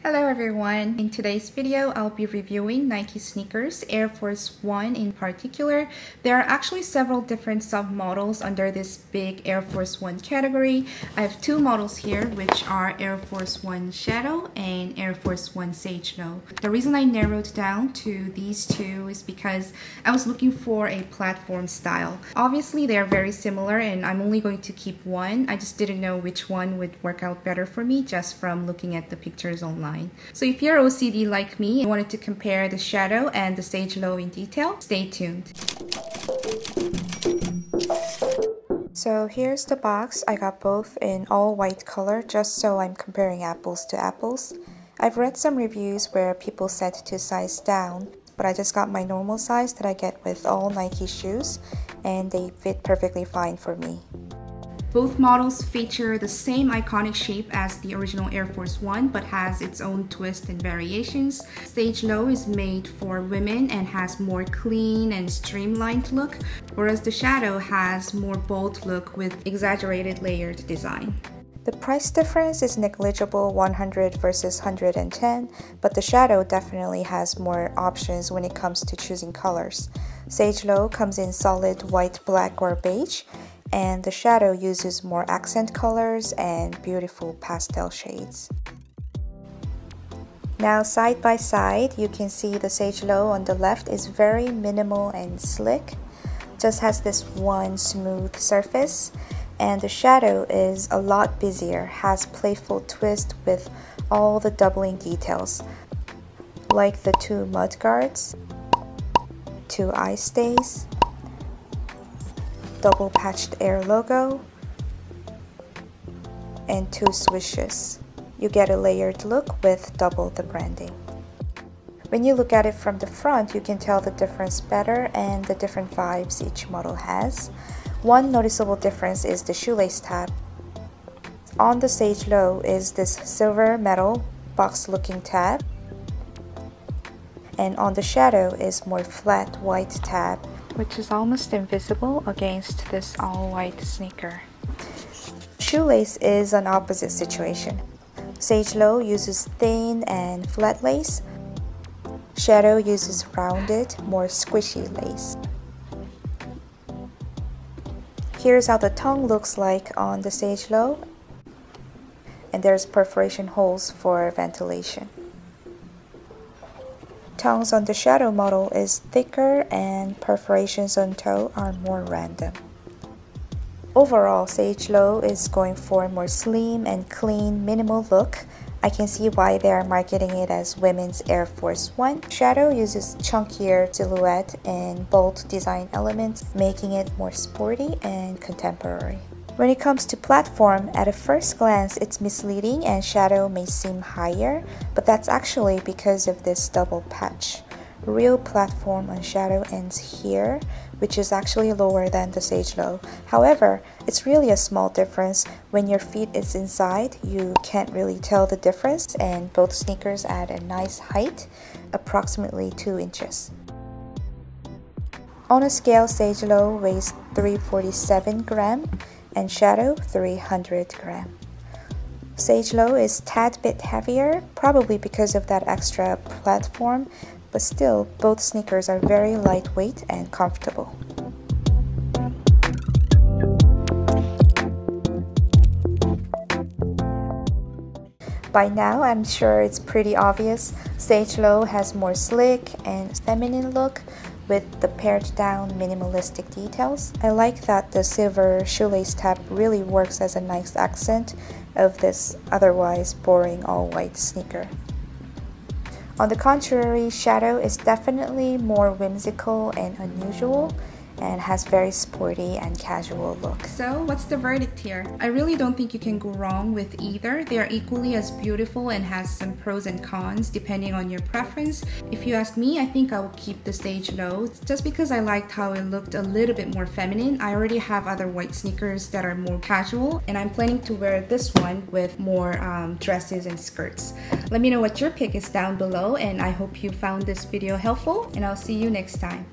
Hello everyone! In today's video, I'll be reviewing Nike sneakers, Air Force 1 in particular. There are actually several different sub-models under this big Air Force 1 category. I have two models here, which are Air Force 1 Shadow and Air Force 1 Sage Low. The reason I narrowed down to these two is because I was looking for a platform style. Obviously, they are very similar and I'm only going to keep one. I just didn't know which one would work out better for me just from looking at the pictures online. So if you're OCD like me and wanted to compare the Shadow and the Sage Low in detail, stay tuned. So here's the box. I got both in all white color just so I'm comparing apples to apples. I've read some reviews where people said to size down, but I just got my normal size that I get with all Nike shoes and they fit perfectly fine for me. Both models feature the same iconic shape as the original Air Force 1 but has its own twist and variations. Sage Low is made for women and has more clean and streamlined look, whereas the Shadow has more bold look with exaggerated layered design. The price difference is negligible, 100 versus 110, but the Shadow definitely has more options when it comes to choosing colors. Sage Low comes in solid white, black, or beige, and the Shadow uses more accent colors and beautiful pastel shades. Now side by side, you can see the Sage Low on the left is very minimal and slick, just has this one smooth surface, and the Shadow is a lot busier, has playful twist with all the doubling details, like the two mud guards, two eye stays, double patched Air logo, and two swishes. You get a layered look with double the branding. When you look at it from the front, you can tell the difference better and the different vibes each model has. One noticeable difference is the shoelace tab. On the Sage Low is this silver metal box looking tab, and on the Shadow is more flat white tab, which is almost invisible against this all-white sneaker. Shoelace is an opposite situation. Sage Low uses thin and flat lace. Shadow uses rounded, more squishy lace. Here's how the tongue looks like on the Sage Low, and there's perforation holes for ventilation. Tongues on the Shadow model is thicker and perforations on toe are more random. Overall, Sage Low is going for a more slim and clean, minimal look. I can see why they are marketing it as women's Air Force 1. Shadow uses chunkier silhouette and bold design elements, making it more sporty and contemporary. When it comes to platform, at a first glance it's misleading and Shadow may seem higher, but that's actually because of this double patch. Real platform on Shadow ends here, which is actually lower than the Sage Low. However, it's really a small difference. When your feet is inside, you can't really tell the difference, and both sneakers add a nice height, approximately 2 inches. On a scale, Sage Low weighs 347 grams and Shadow 300 grams. Sage Low is a tad bit heavier, probably because of that extra platform, but still, both sneakers are very lightweight and comfortable. By now, I'm sure it's pretty obvious. Sage Low has more slick and feminine look with the pared down minimalistic details. I like that the silver shoelace tab really works as a nice accent of this otherwise boring all-white sneaker. On the contrary, Shadow is definitely more whimsical and unusual and has very sporty and casual look. So what's the verdict here? I really don't think you can go wrong with either. They are equally as beautiful and has some pros and cons depending on your preference. If you ask me, I think I will keep the Sage Low just because I liked how it looked a little bit more feminine. I already have other white sneakers that are more casual and I'm planning to wear this one with more dresses and skirts. Let me know what your pick is down below and I hope you found this video helpful and I'll see you next time.